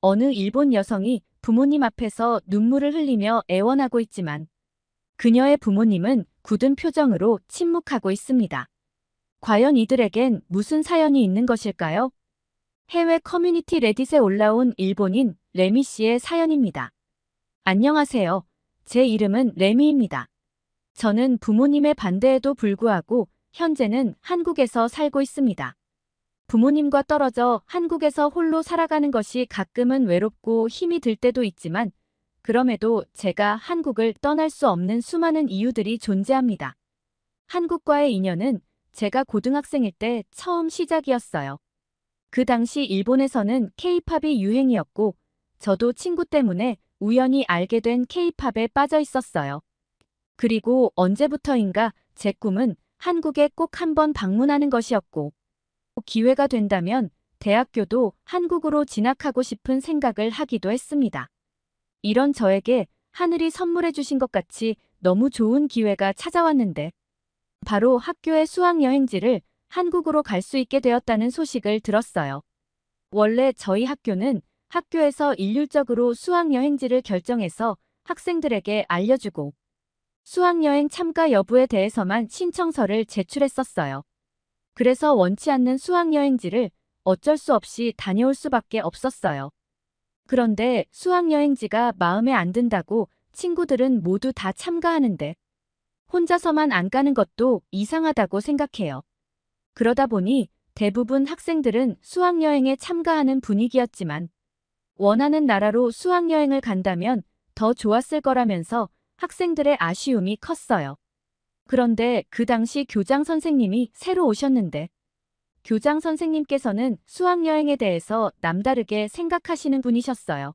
어느 일본 여성이 부모님 앞에서 눈물을 흘리며 애원하고 있지만 그녀의 부모님은 굳은 표정으로 침묵하고 있습니다. 과연 이들에겐 무슨 사연이 있는 것일까요? 해외 커뮤니티 레딧에 올라온 일본인 레미 씨의 사연입니다. 안녕하세요. 제 이름은 레미입니다. 저는 부모님의 반대에도 불구하고 현재는 한국에서 살고 있습니다. 부모님과 떨어져 한국에서 홀로 살아가는 것이 가끔은 외롭고 힘이 들 때도 있지만 그럼에도 제가 한국을 떠날 수 없는 수많은 이유들이 존재합니다. 한국과의 인연은 제가 고등학생일 때 처음 시작이었어요. 그 당시 일본에서는 K-팝이 유행이었고 저도 친구 때문에 우연히 알게 된 K-팝에 빠져 있었어요. 그리고 언제부터인가 제 꿈은 한국에 꼭 한번 방문하는 것이었고 기회가 된다면 대학교도 한국으로 진학하고 싶은 생각을 하기도 했습니다. 이런 저에게 하늘이 선물해 주신 것 같이 너무 좋은 기회가 찾아왔는데 바로 학교의 수학여행지를 한국으로 갈 수 있게 되었다는 소식을 들었어요. 원래 저희 학교는 학교에서 일률적으로 수학여행지를 결정해서 학생들에게 알려주고 수학여행 참가 여부에 대해서만 신청서를 제출했었어요. 그래서 원치 않는 수학여행지를 어쩔 수 없이 다녀올 수밖에 없었어요. 그런데 수학여행지가 마음에 안 든다고 친구들은 모두 다 참가하는데 혼자서만 안 가는 것도 이상하다고 생각해요. 그러다 보니 대부분 학생들은 수학여행에 참가하는 분위기였지만 원하는 나라로 수학여행을 간다면 더 좋았을 거라면서 학생들의 아쉬움이 컸어요. 그런데 그 당시 교장 선생님이 새로 오셨는데 교장 선생님께서는 수학여행에 대해서 남다르게 생각하시는 분이셨어요.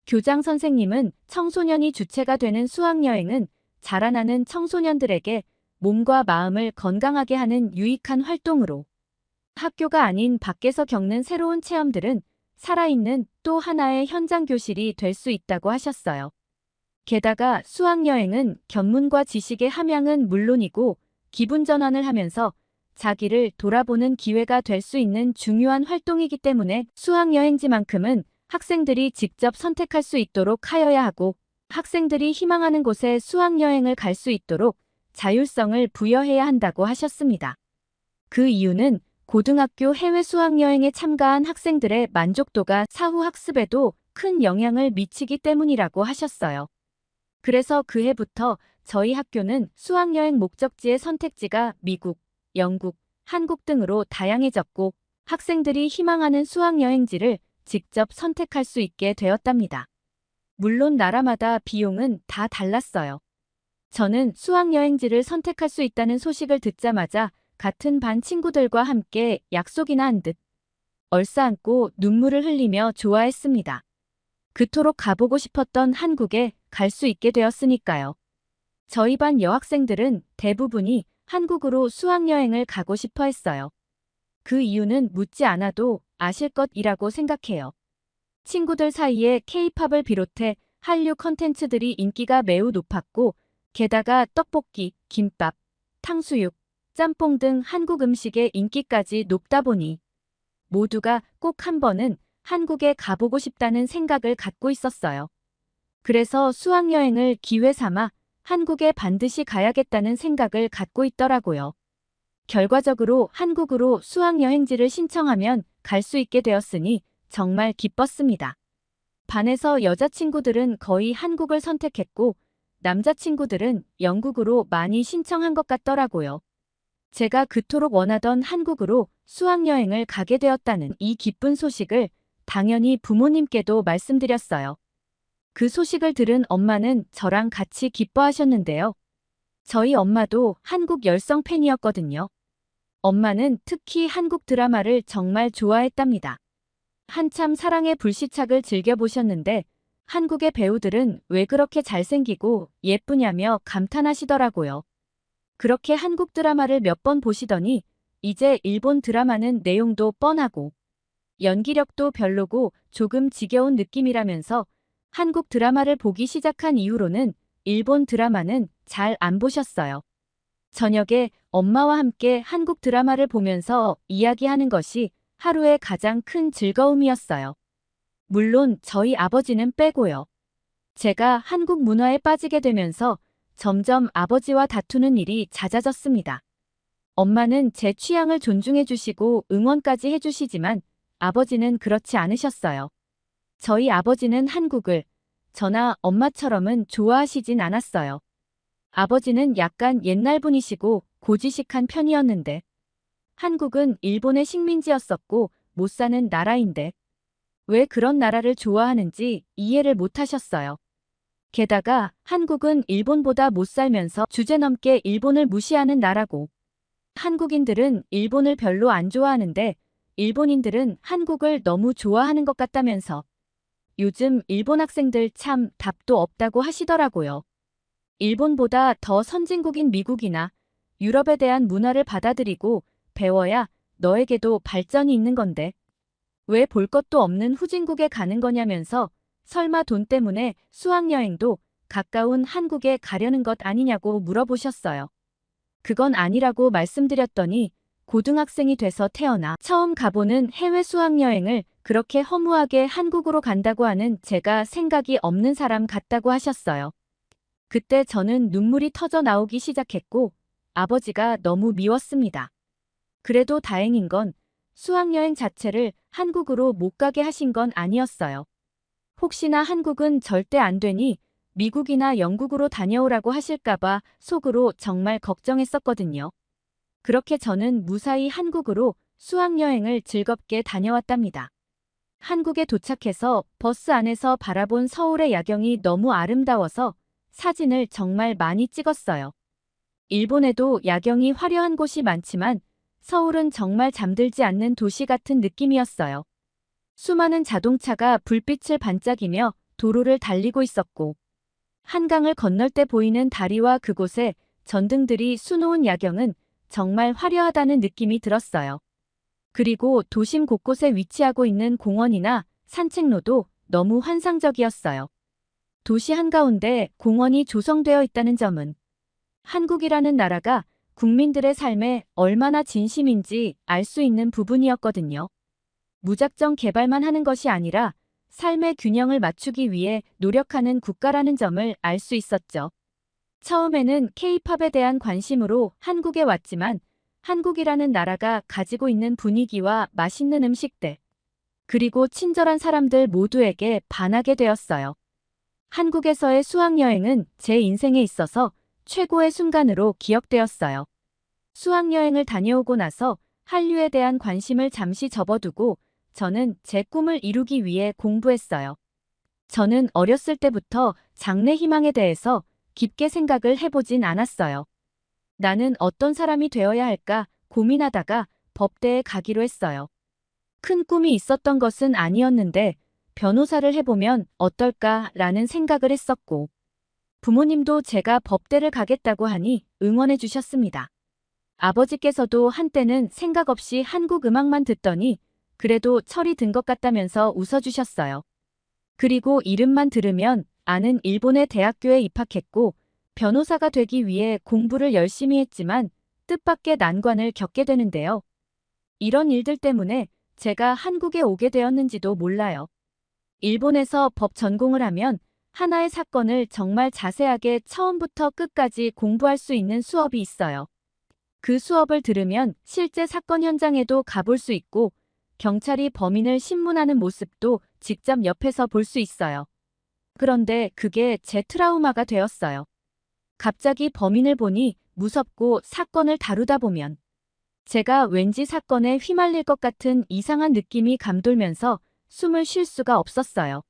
교장 선생님은 청소년이 주체가 되는 수학여행은 자라나는 청소년들에게 몸과 마음을 건강하게 하는 유익한 활동으로 학교가 아닌 밖에서 겪는 새로운 체험들은 살아있는 또 하나의 현장 교실이 될 수 있다고 하셨어요. 게다가 수학여행은 견문과 지식의 함양은 물론이고 기분 전환을 하면서 자기를 돌아보는 기회가 될 수 있는 중요한 활동이기 때문에 수학여행지만큼은 학생들이 직접 선택할 수 있도록 하여야 하고 학생들이 희망하는 곳에 수학여행을 갈 수 있도록 자율성을 부여해야 한다고 하셨습니다. 그 이유는 고등학교 해외 수학여행에 참가한 학생들의 만족도가 사후 학습에도 큰 영향을 미치기 때문이라고 하셨어요. 그래서 그 해부터 저희 학교는 수학여행 목적지의 선택지가 미국, 영국, 한국 등으로 다양해졌고 학생들이 희망하는 수학여행지를 직접 선택할 수 있게 되었답니다. 물론 나라마다 비용은 다 달랐어요. 저는 수학여행지를 선택할 수 있다는 소식을 듣자마자 같은 반 친구들과 함께 약속이나 한 듯 얼싸안고 눈물을 흘리며 좋아했습니다. 그토록 가보고 싶었던 한국에 갈 수 있게 되었으니까요. 저희 반 여학생들은 대부분이 한국으로 수학여행을 가고 싶어 했어요. 그 이유는 묻지 않아도 아실 것이라고 생각해요. 친구들 사이에 K-팝을 비롯해 한류 컨텐츠들이 인기가 매우 높았고 게다가 떡볶이, 김밥, 탕수육, 짬뽕 등 한국 음식의 인기까지 높다 보니 모두가 꼭 한 번은 한국에 가보고 싶다는 생각을 갖고 있었어요. 그래서 수학여행을 기회 삼아 한국에 반드시 가야겠다는 생각을 갖고 있더라고요. 결과적으로 한국으로 수학여행지를 신청하면 갈 수 있게 되었으니 정말 기뻤습니다. 반에서 여자친구들은 거의 한국을 선택했고 남자친구들은 영국으로 많이 신청한 것 같더라고요. 제가 그토록 원하던 한국으로 수학여행을 가게 되었다는 이 기쁜 소식을 당연히 부모님께도 말씀드렸어요. 그 소식을 들은 엄마는 저랑 같이 기뻐하셨는데요. 저희 엄마도 한국 열성 팬이었거든요. 엄마는 특히 한국 드라마를 정말 좋아했답니다. 한참 사랑의 불시착을 즐겨보셨는데 한국의 배우들은 왜 그렇게 잘생기고 예쁘냐며 감탄하시더라고요. 그렇게 한국 드라마를 몇 번 보시더니 이제 일본 드라마는 내용도 뻔하고 연기력도 별로고 조금 지겨운 느낌이라면서 한국 드라마를 보기 시작한 이후로는 일본 드라마는 잘 안 보셨어요. 저녁에 엄마와 함께 한국 드라마를 보면서 이야기하는 것이 하루의 가장 큰 즐거움이었어요. 물론 저희 아버지는 빼고요. 제가 한국 문화에 빠지게 되면서 점점 아버지와 다투는 일이 잦아졌습니다. 엄마는 제 취향을 존중해 주시고 응원까지 해 주시지만 아버지는 그렇지 않으셨어요. 저희 아버지는 한국을 저나 엄마처럼은 좋아하시진 않았어요. 아버지는 약간 옛날 분이시고 고지식한 편이었는데 한국은 일본의 식민지였었고 못 사는 나라인데 왜 그런 나라를 좋아하는지 이해를 못 하셨어요. 게다가 한국은 일본보다 못 살면서 주제넘게 일본을 무시하는 나라고 한국인들은 일본을 별로 안 좋아하는데 일본인들은 한국을 너무 좋아하는 것 같다면서 요즘 일본 학생들 참 답도 없다고 하시더라고요. 일본보다 더 선진국인 미국이나 유럽에 대한 문화를 받아들이고 배워야 너에게도 발전이 있는 건데 왜 볼 것도 없는 후진국에 가는 거냐면서 설마 돈 때문에 수학여행도 가까운 한국에 가려는 것 아니냐고 물어보셨어요. 그건 아니라고 말씀드렸더니 고등학생이 돼서 태어나 처음 가보는 해외 수학여행을 그렇게 허무하게 한국으로 간다고 하는 제가 생각이 없는 사람 같다고 하셨어요. 그때 저는 눈물이 터져 나오기 시작했고 아버지가 너무 미웠습니다. 그래도 다행인 건 수학여행 자체를 한국으로 못 가게 하신 건 아니었어요. 혹시나 한국은 절대 안 되니 미국이나 영국으로 다녀오라고 하실까봐 속으로 정말 걱정했었거든요. 그렇게 저는 무사히 한국으로 수학여행을 즐겁게 다녀왔답니다. 한국에 도착해서 버스 안에서 바라본 서울의 야경이 너무 아름다워서 사진을 정말 많이 찍었어요. 일본에도 야경이 화려한 곳이 많지만 서울은 정말 잠들지 않는 도시 같은 느낌이었어요. 수많은 자동차가 불빛을 반짝이며 도로를 달리고 있었고 한강을 건널 때 보이는 다리와 그곳에 전등들이 수놓은 야경은 정말 화려하다는 느낌이 들었어요. 그리고 도심 곳곳에 위치하고 있는 공원이나 산책로도 너무 환상적이었어요. 도시 한가운데 공원이 조성되어 있다는 점은 한국이라는 나라가 국민들의 삶에 얼마나 진심인지 알 수 있는 부분이었거든요. 무작정 개발만 하는 것이 아니라 삶의 균형을 맞추기 위해 노력하는 국가라는 점을 알 수 있었죠. 처음에는 K-팝에 대한 관심으로 한국에 왔지만 한국이라는 나라가 가지고 있는 분위기와 맛있는 음식들, 그리고 친절한 사람들 모두에게 반하게 되었어요. 한국에서의 수학여행은 제 인생에 있어서 최고의 순간으로 기억되었어요. 수학여행을 다녀오고 나서 한류에 대한 관심을 잠시 접어두고 저는 제 꿈을 이루기 위해 공부했어요. 저는 어렸을 때부터 장래 희망에 대해서 깊게 생각을 해보진 않았어요. 나는 어떤 사람이 되어야 할까 고민하다가 법대에 가기로 했어요. 큰 꿈이 있었던 것은 아니었는데 변호사를 해보면 어떨까라는 생각을 했었고 부모님도 제가 법대를 가겠다고 하니 응원해 주셨습니다. 아버지께서도 한때는 생각 없이 한국 음악만 듣더니 그래도 철이 든 것 같다면서 웃어주셨어요. 그리고 이름만 들으면 아는 일본의 대학교에 입학했고 변호사가 되기 위해 공부를 열심히 했지만 뜻밖의 난관을 겪게 되는데요. 이런 일들 때문에 제가 한국에 오게 되었는지도 몰라요. 일본에서 법 전공을 하면 하나의 사건을 정말 자세하게 처음부터 끝까지 공부할 수 있는 수업이 있어요. 그 수업을 들으면 실제 사건 현장에도 가볼 수 있고 경찰이 범인을 신문하는 모습도 직접 옆에서 볼 수 있어요. 그런데 그게 제 트라우마가 되었어요. 갑자기 범인을 보니 무섭고 사건을 다루다 보면 제가 왠지 사건에 휘말릴 것 같은 이상한 느낌이 감돌면서 숨을 쉴 수가 없었어요.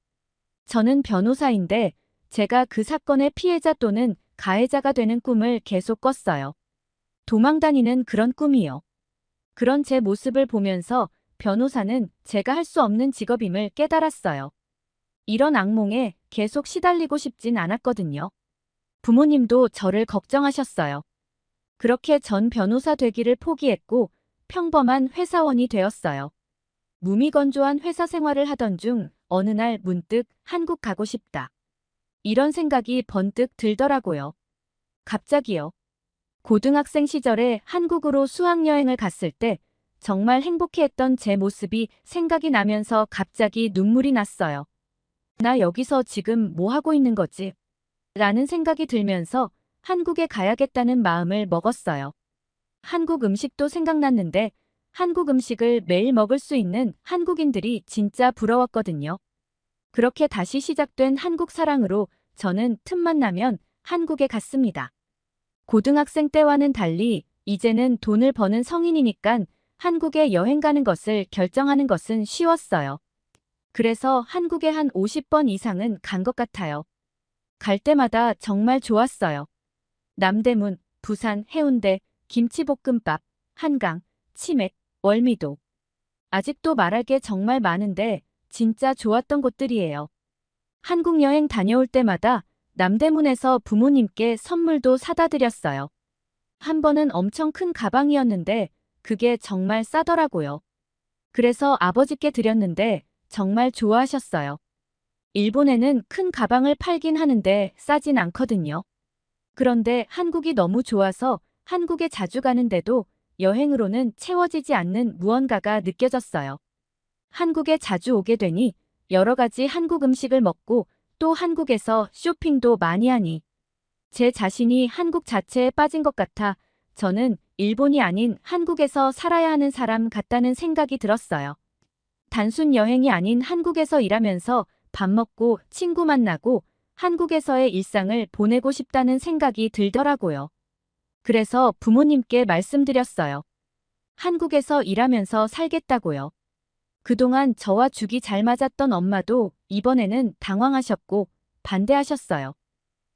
저는 변호사인데 제가 그 사건의 피해자 또는 가해자가 되는 꿈을 계속 꿨어요. 도망 다니는 그런 꿈이요. 그런 제 모습을 보면서 변호사는 제가 할 수 없는 직업임을 깨달았어요. 이런 악몽에 계속 시달리고 싶진 않았거든요. 부모님도 저를 걱정하셨어요. 그렇게 전 변호사 되기를 포기했고 평범한 회사원이 되었어요. 무미건조한 회사 생활을 하던 중 어느 날 문득 한국 가고 싶다. 이런 생각이 번뜩 들더라고요. 갑자기요. 고등학생 시절에 한국으로 수학여행을 갔을 때 정말 행복해했던 제 모습이 생각이 나면서 갑자기 눈물이 났어요. 나 여기서 지금 뭐 하고 있는 거지? 라는 생각이 들면서 한국에 가야겠다는 마음을 먹었어요. 한국 음식도 생각났는데 한국 음식을 매일 먹을 수 있는 한국인들이 진짜 부러웠거든요. 그렇게 다시 시작된 한국 사랑으로 저는 틈만 나면 한국에 갔습니다. 고등학생 때와는 달리 이제는 돈을 버는 성인이니깐 한국에 여행 가는 것을 결정하는 것은 쉬웠어요. 그래서 한국에 한 50번 이상은 간 것 같아요. 갈 때마다 정말 좋았어요. 남대문, 부산, 해운대, 김치볶음밥, 한강, 치맥, 월미도. 아직도 말할 게 정말 많은데 진짜 좋았던 곳들이에요. 한국 여행 다녀올 때마다 남대문에서 부모님께 선물도 사다 드렸어요. 한 번은 엄청 큰 가방이었는데 그게 정말 싸더라고요. 그래서 아버지께 드렸는데 정말 좋아하셨어요. 일본에는 큰 가방을 팔긴 하는데 싸진 않거든요. 그런데 한국이 너무 좋아서 한국에 자주 가는데도 여행으로는 채워지지 않는 무언가가 느껴졌어요. 한국에 자주 오게 되니 여러 가지 한국 음식을 먹고 또 한국에서 쇼핑도 많이 하니 제 자신이 한국 자체에 빠진 것 같아 저는 일본이 아닌 한국에서 살아야 하는 사람 같다는 생각이 들었어요. 단순 여행이 아닌 한국에서 일하면서 밥 먹고 친구 만나고 한국에서의 일상을 보내고 싶다는 생각이 들더라고요. 그래서 부모님께 말씀드렸어요. 한국에서 일하면서 살겠다고요. 그동안 저와 죽이 잘 맞았던 엄마도 이번에는 당황하셨고 반대하셨어요.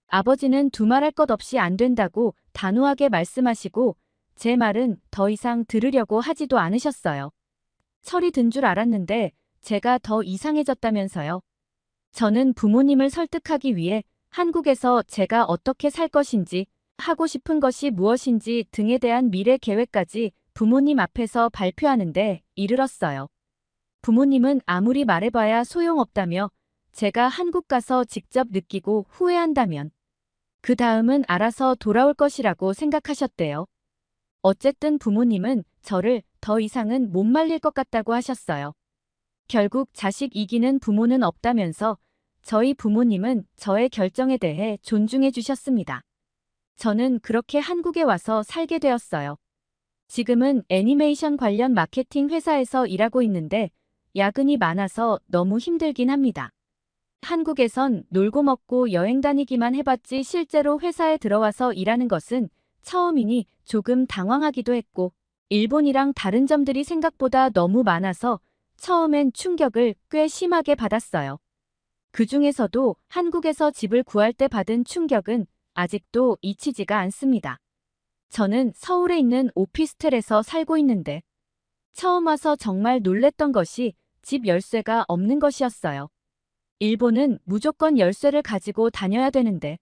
아버지는 두말할 것 없이 안 된다고 단호하게 말씀하시고 제 말은 더 이상 들으려고 하지도 않으셨어요. 철이 든 줄 알았는데 제가 더 이상해졌다면서요. 저는 부모님을 설득하기 위해 한국에서 제가 어떻게 살 것인지, 하고 싶은 것이 무엇인지 등에 대한 미래 계획까지 부모님 앞에서 발표하는데 이르렀어요. 부모님은 아무리 말해봐야 소용없다며 제가 한국 가서 직접 느끼고 후회한다면 그 다음은 알아서 돌아올 것이라고 생각하셨대요. 어쨌든 부모님은 저를 더 이상은 못 말릴 것 같다고 하셨어요. 결국 자식 이기는 부모는 없다면서 저희 부모님은 저의 결정에 대해 존중해 주셨습니다. 저는 그렇게 한국에 와서 살게 되었어요. 지금은 애니메이션 관련 마케팅 회사에서 일하고 있는데 야근이 많아서 너무 힘들긴 합니다. 한국에선 놀고 먹고 여행 다니기만 해봤지 실제로 회사에 들어와서 일하는 것은 처음이니 조금 당황하기도 했고 일본이랑 다른 점들이 생각보다 너무 많아서 처음엔 충격을 꽤 심하게 받았어요. 그 중에서도 한국에서 집을 구할 때 받은 충격은 아직도 잊히지가 않습니다. 저는 서울에 있는 오피스텔에서 살고 있는데 처음 와서 정말 놀랬던 것이 집 열쇠가 없는 것이었어요. 일본은 무조건 열쇠를 가지고 다녀야 되는데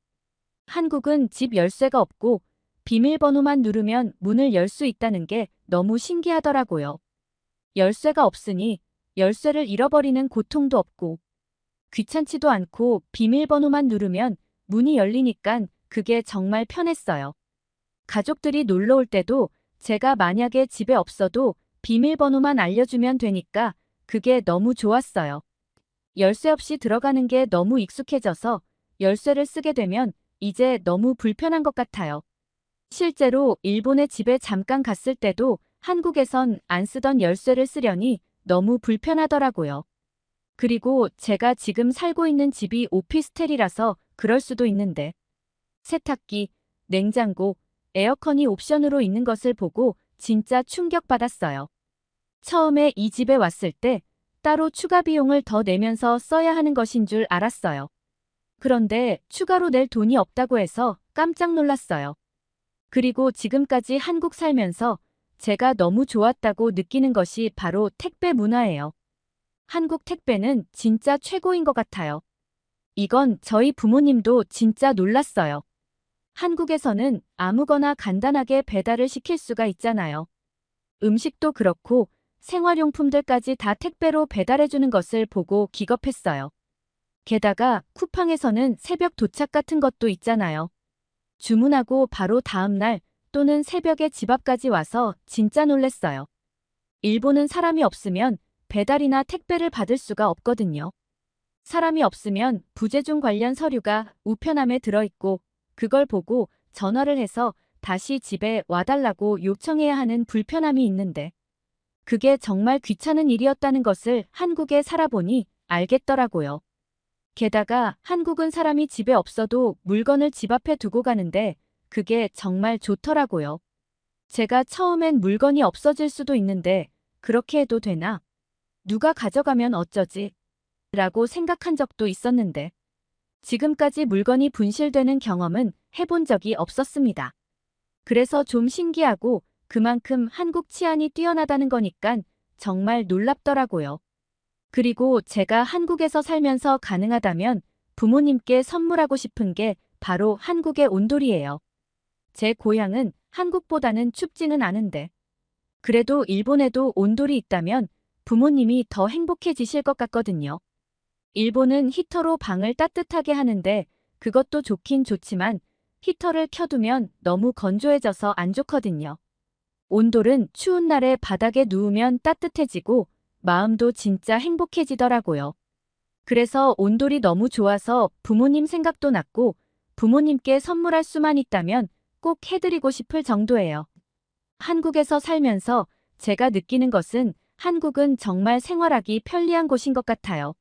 한국은 집 열쇠가 없고 비밀번호만 누르면 문을 열 수 있다는 게 너무 신기하더라고요. 열쇠가 없으니 열쇠를 잃어버리는 고통도 없고 귀찮지도 않고 비밀번호만 누르면 문이 열리니깐 그게 정말 편했어요. 가족들이 놀러 올 때도 제가 만약에 집에 없어도 비밀번호만 알려주면 되니까 그게 너무 좋았어요. 열쇠 없이 들어가는 게 너무 익숙해져서 열쇠를 쓰게 되면 이제 너무 불편한 것 같아요. 실제로 일본에 집에 잠깐 갔을 때도 한국에선 안 쓰던 열쇠를 쓰려니 너무 불편하더라고요. 그리고 제가 지금 살고 있는 집이 오피스텔이라서 그럴 수도 있는데 세탁기, 냉장고, 에어컨이 옵션으로 있는 것을 보고 진짜 충격받았어요. 처음에 이 집에 왔을 때 따로 추가 비용을 더 내면서 써야 하는 것인 줄 알았어요. 그런데 추가로 낼 돈이 없다고 해서 깜짝 놀랐어요. 그리고 지금까지 한국 살면서 제가 너무 좋았다고 느끼는 것이 바로 택배 문화예요. 한국 택배는 진짜 최고인 것 같아요. 이건 저희 부모님도 진짜 놀랐어요. 한국에서는 아무거나 간단하게 배달을 시킬 수가 있잖아요. 음식도 그렇고 생활용품들까지 다 택배로 배달해주는 것을 보고 기겁했어요. 게다가 쿠팡에서는 새벽 도착 같은 것도 있잖아요. 주문하고 바로 다음 날 또는 새벽에 집 앞까지 와서 진짜 놀랬어요. 일본은 사람이 없으면 배달이나 택배를 받을 수가 없거든요. 사람이 없으면 부재중 관련 서류가 우편함에 들어있고 그걸 보고 전화를 해서 다시 집에 와달라고 요청해야 하는 불편함이 있는데 그게 정말 귀찮은 일이었다는 것을 한국에 살아보니 알겠더라고요. 게다가 한국은 사람이 집에 없어도 물건을 집 앞에 두고 가는데 그게 정말 좋더라고요. 제가 처음엔 물건이 없어질 수도 있는데 그렇게 해도 되나? 누가 가져가면 어쩌지? 라고 생각한 적도 있었는데 지금까지 물건이 분실되는 경험은 해본 적이 없었습니다. 그래서 좀 신기하고 그만큼 한국 치안이 뛰어나다는 거니깐 정말 놀랍더라고요. 그리고 제가 한국에서 살면서 가능하다면 부모님께 선물하고 싶은 게 바로 한국의 온돌이에요. 제 고향은 한국보다는 춥지는 않은데 그래도 일본에도 온돌이 있다면 부모님이 더 행복해지실 것 같거든요. 일본은 히터로 방을 따뜻하게 하는데 그것도 좋긴 좋지만 히터를 켜두면 너무 건조해져서 안 좋거든요. 온돌은 추운 날에 바닥에 누우면 따뜻해지고 마음도 진짜 행복해지더라고요. 그래서 온돌이 너무 좋아서 부모님 생각도 났고 부모님께 선물할 수만 있다면 꼭 해드리고 싶을 정도예요. 한국에서 살면서 제가 느끼는 것은 한국은 정말 생활하기 편리한 곳인 것 같아요.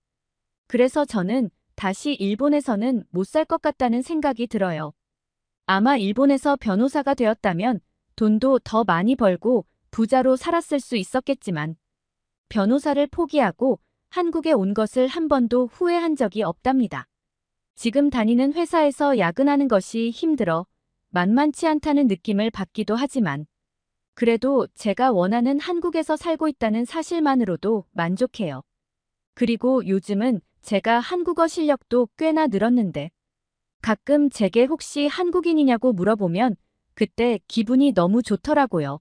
그래서 저는 다시 일본에서는 못 살 것 같다는 생각이 들어요. 아마 일본에서 변호사가 되었다면 돈도 더 많이 벌고 부자로 살았을 수 있었겠지만 변호사를 포기하고 한국에 온 것을 한 번도 후회한 적이 없답니다. 지금 다니는 회사에서 야근하는 것이 힘들어 만만치 않다는 느낌을 받기도 하지만 그래도 제가 원하는 한국에서 살고 있다는 사실만으로도 만족해요. 그리고 요즘은 제가 한국어 실력도 꽤나 늘었는데 가끔 제게 혹시 한국인이냐고 물어보면 그때 기분이 너무 좋더라고요.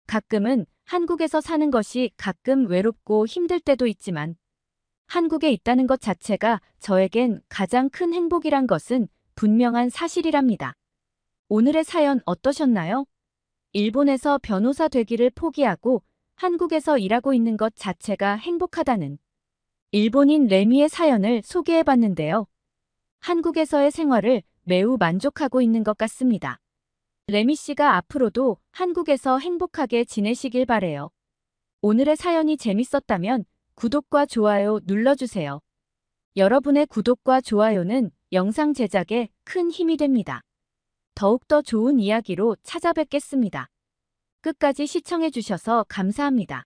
가끔은 한국에서 사는 것이 가끔 외롭고 힘들 때도 있지만 한국에 있다는 것 자체가 저에겐 가장 큰 행복이란 것은 분명한 사실이랍니다. 오늘의 사연 어떠셨나요? 일본에서 변호사 되기를 포기하고 한국에서 일하고 있는 것 자체가 행복하다는 일본인 레미의 사연을 소개해봤는데요. 한국에서의 생활을 매우 만족하고 있는 것 같습니다. 레미 씨가 앞으로도 한국에서 행복하게 지내시길 바래요. 오늘의 사연이 재밌었다면 구독과 좋아요 눌러주세요. 여러분의 구독과 좋아요는 영상 제작에 큰 힘이 됩니다. 더욱더 좋은 이야기로 찾아뵙겠습니다. 끝까지 시청해주셔서 감사합니다.